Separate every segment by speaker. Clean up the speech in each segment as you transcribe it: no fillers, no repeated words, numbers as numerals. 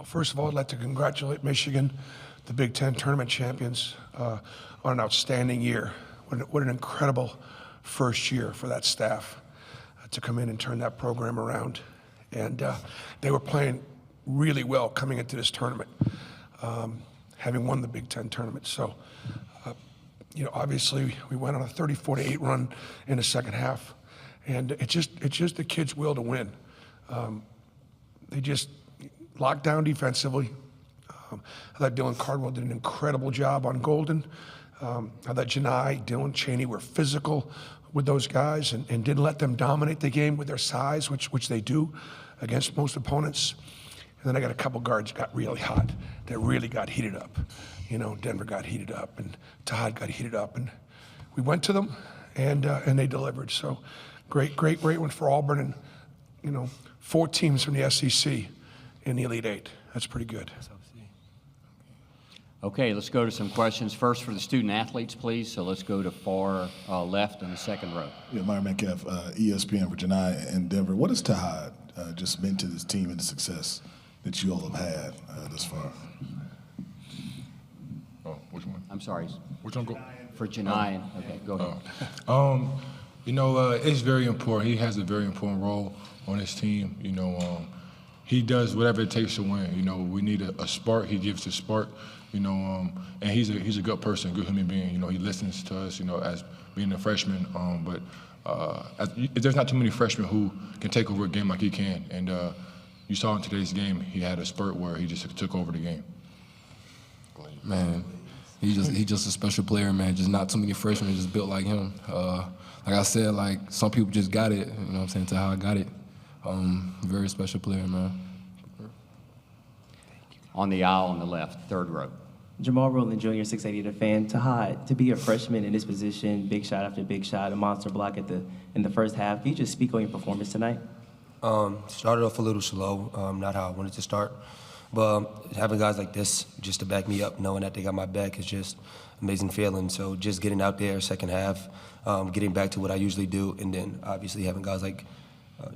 Speaker 1: First of all, I'd like to congratulate Michigan, the Big Ten tournament champions, on an outstanding year. What an incredible first year for that staff to come in and turn that program around. And they were playing really well coming into this tournament, having won the Big Ten tournament. So, obviously we went on a 34-8 run in the second half, and it's just the kids' will to win. They just locked down defensively. I thought Dylan Cardwell did an incredible job on Golden. I thought Johni, Dylan, Chaney were physical with those guys and didn't let them dominate the game with their size, which they do against most opponents. And then I got a couple guards got really hot, that really got heated up. Denver got heated up, and Tahaad got heated up, and we went to them, and they delivered. So great one for Auburn, and 4 teams from the SEC in the Elite Eight. That's pretty good.
Speaker 2: Okay, let's go to some questions. First for the student athletes, please. So let's go to far left in the second row.
Speaker 3: Yeah, Myron Metcalf, ESPN for Johni in Denver. What has Tahaad just meant to this team and the success that you all have had thus far?
Speaker 4: Oh, which one?
Speaker 2: I'm sorry.
Speaker 4: Which one?
Speaker 2: For Johni. Okay, go ahead.
Speaker 4: It's very important. He has a very important role on his team. He does whatever it takes to win. We need a spark. He gives the spark. And he's a good person, good human being. He listens to us. As being a freshman. But there's not too many freshmen who can take over a game like he can. And you saw in today's game, he had a spurt where he just took over the game.
Speaker 5: Man, he's just a special player, man. Just not too many freshmen just built like him. Like I said, some people just got it. You know what I'm saying? Tahaad got it. Very special player, man.
Speaker 2: On the aisle on the left, third row.
Speaker 6: Jamal Rowland Jr., 680 The Fan. Tahaad, to be a freshman in this position, big shot after big shot, a monster block in the first half. Can you just speak on your performance tonight?
Speaker 7: Started off a little slow, not how I wanted to start. But having guys like this just to back me up, knowing that they got my back is just amazing feeling. So just getting out there second half, getting back to what I usually do, and then obviously having guys like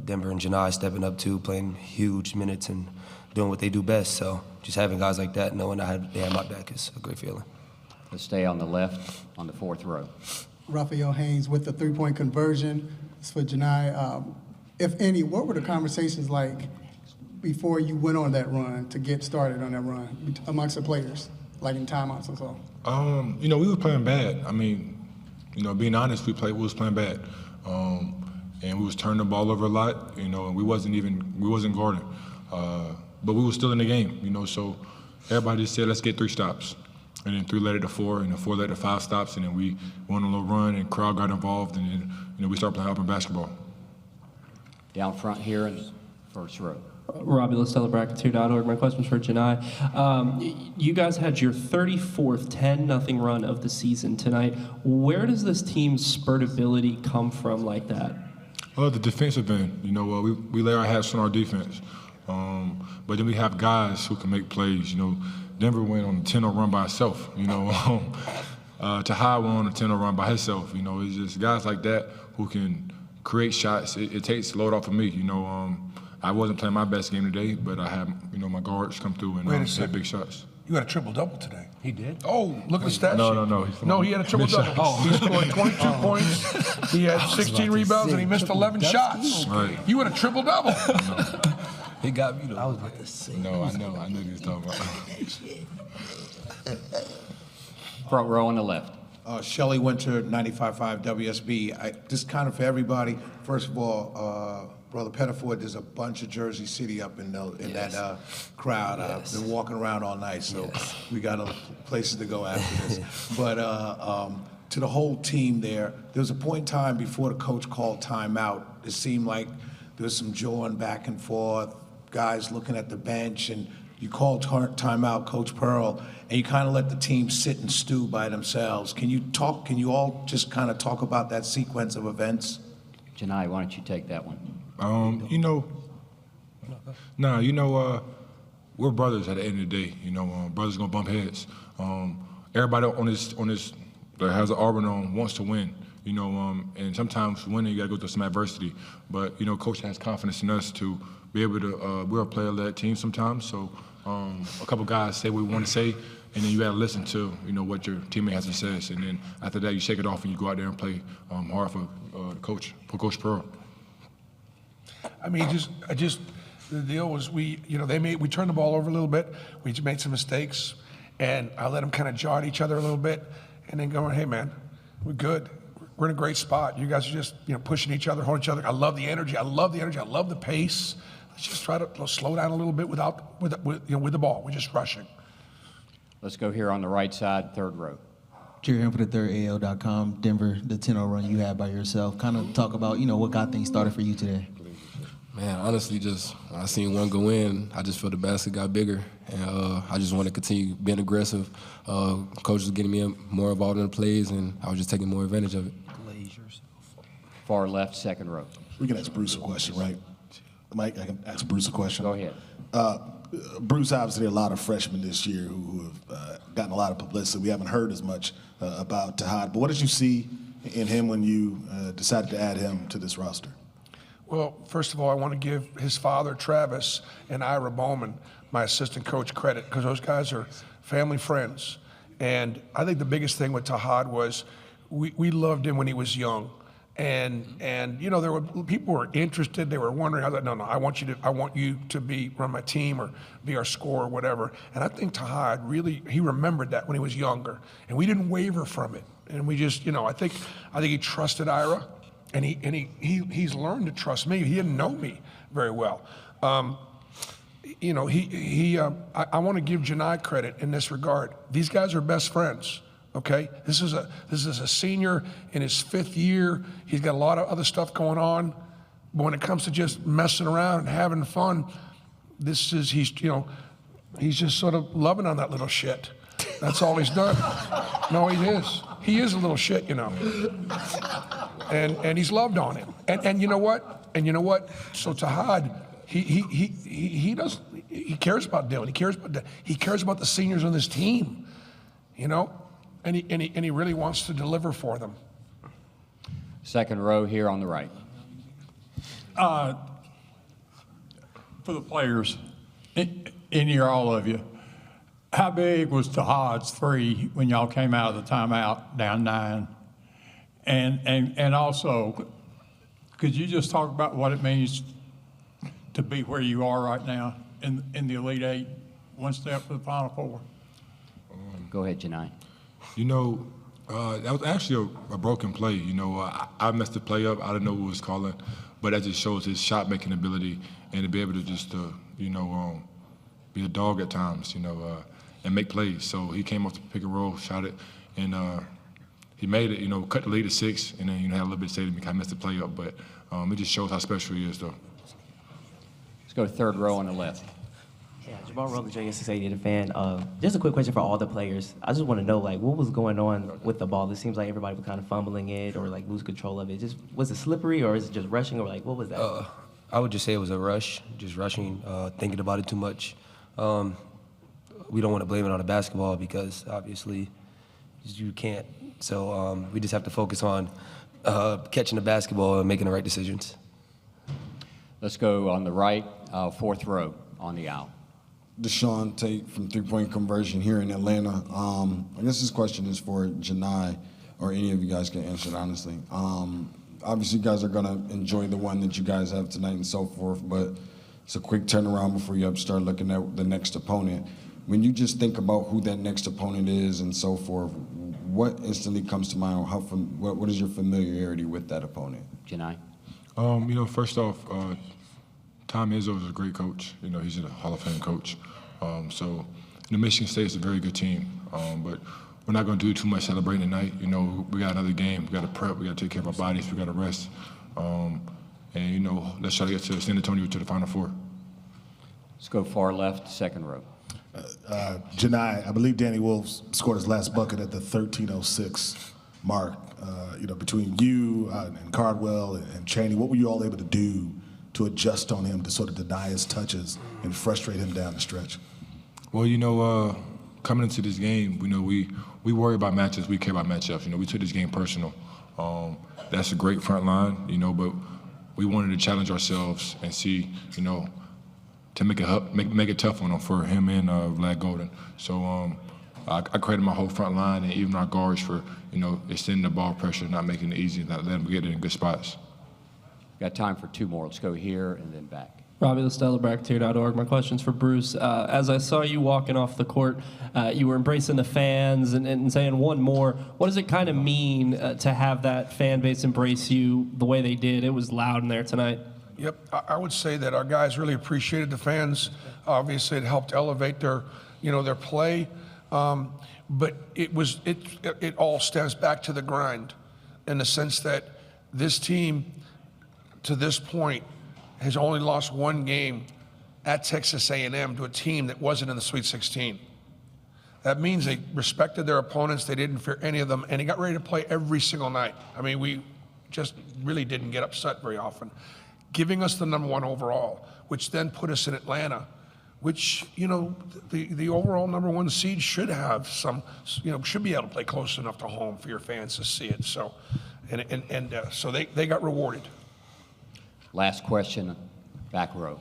Speaker 7: Denver and Johni stepping up too, playing huge minutes and doing what they do best. So just having guys like that, knowing they have my back is a great feeling.
Speaker 2: Let's stay on the left on the fourth row.
Speaker 8: Raphael Haynes with the three-point conversion. It's for Johni. If any, what were the conversations like before you went on that run to get started on that run amongst the players, like in timeouts and so?
Speaker 4: We were playing bad. Being honest, we was playing bad. And we was turning the ball over a lot, and we wasn't guarding. But we were still in the game, so everybody just said, let's get 3 stops. And then 3 led it to 4, and then 4 led to 5 stops, and then we went on a little run, and crowd got involved, and then we started playing Auburn basketball.
Speaker 2: Down front here in the first row.
Speaker 9: Robbie LaStella, Bracketeer.org. My question's for Johni. You guys had your 34th 10-0 run of the season tonight. Where does this team's spurt ability come from like that?
Speaker 4: Well, the defensive end. We lay our hats on our defense. But then we have guys who can make plays. Denver went on a 10-0 run by itself. Tahaad went on a 10-0 run by himself. It's just guys like that who can create shots. It takes a load off of me. I wasn't playing my best game today, but I had my guards come through and hit big shots.
Speaker 1: You had a triple-double today.
Speaker 2: He did?
Speaker 1: Oh, look at the stat sheet.
Speaker 4: No.
Speaker 1: He had a triple-double. He scored 22 points. He had 16 rebounds, and he missed 11 shots.
Speaker 4: Right.
Speaker 1: You had a triple-double.
Speaker 5: He got me, though.
Speaker 7: I was about to say.
Speaker 4: No, I know what he was talking about.
Speaker 2: Front row on the left.
Speaker 10: Shelley Winter, 95.5 WSB. Just kind of for everybody, first of all, Brother Pettiford, there's a bunch of Jersey City up in that crowd. I've been walking around all night, so we got places to go after this. But to the whole team there was a point in time before the coach called timeout. It seemed like there was some jawing back and forth, guys looking at the bench, and you called timeout, Coach Pearl, and you kind of let the team sit and stew by themselves. Can you all just kind of talk about that sequence of events?
Speaker 2: Johni, why don't you take that one?
Speaker 4: We're brothers at the end of the day. Brothers gonna bump heads. Everybody on this that has an Auburn on wants to win. And sometimes winning you gotta go through some adversity. But Coach has confidence in us to be able to. We're a player-led team sometimes, so a couple guys say what we want to say, and then you got to listen to what your teammate has to say, and then after that you shake it off and you go out there and play hard for Coach Pearl.
Speaker 1: I mean, the deal was we turned the ball over a little bit. We just made some mistakes, and I let them kind of jaw at each other a little bit, and then going, hey man, we're good. We're in a great spot. You guys are just pushing each other, holding each other. I love the energy. I love the pace. Let's just try to slow down a little bit with the ball. We're just rushing.
Speaker 2: Let's go here on the right side, third row.
Speaker 11: Jerry here for the third AL.com. Denver, the 10-0 run you had by yourself. Kind of talk about, what got things started for you today.
Speaker 5: Man, honestly, just when I seen one go in, I just felt the basket got bigger, and I just want to continue being aggressive. Coach was getting me more involved in the plays, and I was just taking more advantage of it.
Speaker 2: Far left, second row.
Speaker 3: We can ask Bruce a question, right? Mike, I can ask Bruce a question.
Speaker 2: Go ahead.
Speaker 3: Bruce, obviously, there are a lot of freshmen this year who have gotten a lot of publicity. We haven't heard as much about Tahaad, but what did you see in him when you decided to add him to this roster?
Speaker 1: Well, first of all, I want to give his father, Travis, and Ira Bowman, my assistant coach, credit, because those guys are family friends. And I think the biggest thing with Tahaad was we loved him when he was young. And there were people who were interested. They were wondering. I was like, no, I want you to run my team or be our scorer or whatever. And I think Tahaad really, he remembered that when he was younger, and we didn't waver from it. And we just, I think he trusted Ira, and he's learned to trust me. He didn't know me very well. I want to give Johni credit in this regard. These guys are best friends. Okay, this is a senior in his 5th year. He's got a lot of other stuff going on, but when it comes to just messing around and having fun, he's just sort of loving on that little shit. That's all he's done. No, he is. He is a little shit, and he's loved on him. And you know what? So Tahaad, he cares about Dylan. He cares about the seniors on this team, And he really wants to deliver for them.
Speaker 2: Second row here on the right.
Speaker 12: For the players, in here, all of you, how big was Tahaad's 3 when y'all came out of the timeout down 9? And also, could you just talk about what it means to be where you are right now in the Elite 8, one step to the Final Four?
Speaker 2: Go ahead, Johni.
Speaker 4: That was actually a broken play. I messed the play up. I didn't know what was calling, but that just shows his shot-making ability and to be able to just, be a dog at times, and make plays. So he came off the pick and roll, shot it, and he made it. Cut the lead to 6, and then had a little bit to say to me. I messed the play up, but it just shows how special he is, though.
Speaker 2: Let's go to third row on the left.
Speaker 6: Yeah, Jamal Roller, Junior 680 fan. Just a quick question for all the players. I just want to know, what was going on with the ball? It seems like everybody was kind of fumbling it or lose control of it. Was it slippery or is it just rushing or what was that?
Speaker 7: I would just say it was a rush, just rushing, thinking about it too much. We don't want to blame it on the basketball because obviously you can't. So we just have to focus on catching the basketball and making the right decisions.
Speaker 2: Let's go on the right, fourth row on the aisle.
Speaker 13: Deshaun Tate from three-point conversion here in Atlanta. I guess this question is for Johni, or any of you guys can answer it honestly. Obviously, you guys are going to enjoy the one that you guys have tonight and so forth, but it's a quick turnaround before you start looking at the next opponent. When you just think about who that next opponent is and so forth, what instantly comes to mind? What is your familiarity with that opponent?
Speaker 2: Johni?
Speaker 4: First off, Tom Izzo is a great coach. He's a Hall of Fame coach. So Michigan State is a very good team. But we're not going to do too much celebrating tonight. We got another game. We got to prep. We got to take care of our bodies. We got to rest. Let's try to get to San Antonio to the Final Four.
Speaker 2: Let's go far left, second row.
Speaker 3: Johni, I believe Danny Wolf scored his last bucket at the 13:06 mark. Between you and Cardwell and Chaney, what were you all able to do to adjust on him to sort of deny his touches and frustrate him down the stretch?
Speaker 4: Well, coming into this game, we worry about matches. We care about matchups. We took this game personal. That's a great front line, but we wanted to challenge ourselves and see, to make it tough on them for him and Vlad Golden. So I credit my whole front line and even our guards for extending the ball pressure, not making it easy, not letting them get in good spots.
Speaker 2: Got time for 2 more. Let's go here and then back.
Speaker 9: Robbie LaStella, Bracketeer.org. My question's for Bruce. As I saw you walking off the court, you were embracing the fans and saying one more. What does it kind of mean to have that fan base embrace you the way they did? It was loud in there tonight.
Speaker 1: Yep, I would say that our guys really appreciated the fans. Obviously, it helped elevate their play, but it all stems back to the grind, in the sense that this team, to this point, has only lost 1 game at Texas A&M to a team that wasn't in the Sweet 16. That means they respected their opponents. They didn't fear any of them, and they got ready to play every single night. I mean, we just really didn't get upset very often, giving us the #1 overall, which then put us in Atlanta, which, the overall #1 seed should have should be able to play close enough to home for your fans to see it. So, so they got rewarded.
Speaker 2: Last question, back row.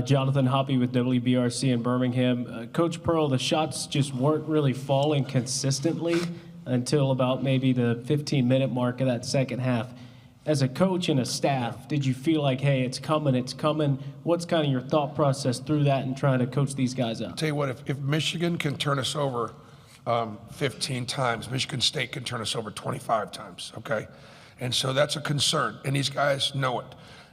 Speaker 14: Jonathan Hoppy with WBRC in Birmingham. Coach Pearl, the shots just weren't really falling consistently until about maybe the 15-minute mark of that second half. As a coach and a staff, did you feel like, hey, it's coming, it's coming? What's kind of your thought process through that and trying to coach these guys up?
Speaker 1: Tell you what, if Michigan can turn us over 15 times, Michigan State can turn us over 25 times, okay? And so that's a concern, and these guys know it.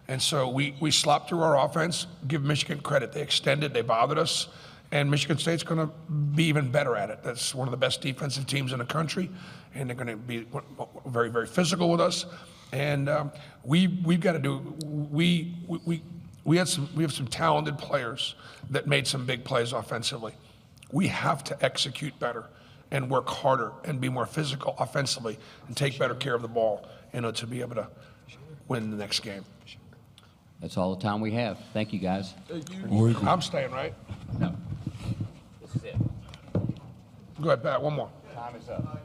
Speaker 1: And so we slopped through our offense. Give Michigan credit. They extended, they bothered us, and Michigan State's going to be even better at it. That's one of the best defensive teams in the country, and they're going to be very, very physical with us. And we've got to do. We have some talented players that made some big plays offensively. We have to execute better and work harder and be more physical offensively and take better care of the ball, to be able to win the next game.
Speaker 2: That's all the time we have. Thank you, guys.
Speaker 1: I'm staying, right?
Speaker 2: No. This is it.
Speaker 1: Go ahead, Pat. One more.
Speaker 2: Time is up.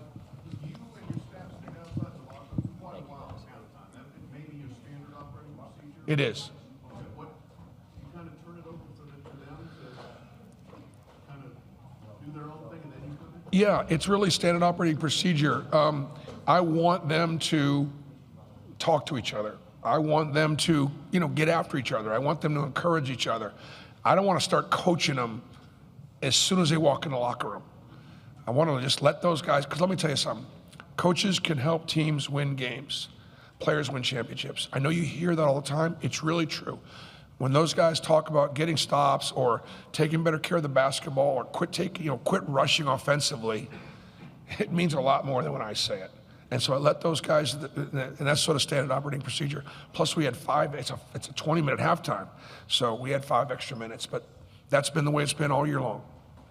Speaker 1: It is. Yeah, it's really standard operating procedure. I want them to talk to each other. I want them to, get after each other. I want them to encourage each other. I don't want to start coaching them as soon as they walk in the locker room. I want to just let those guys, because let me tell you something. Coaches can help teams win games. Players win championships. I know you hear that all the time. It's really true. When those guys talk about getting stops or taking better care of the basketball or quit rushing offensively, it means a lot more than when I say it. And so I let those guys, and that's sort of standard operating procedure. Plus we had 5, it's a 20-minute halftime. So we had 5 extra minutes, but that's been the way it's been all year long.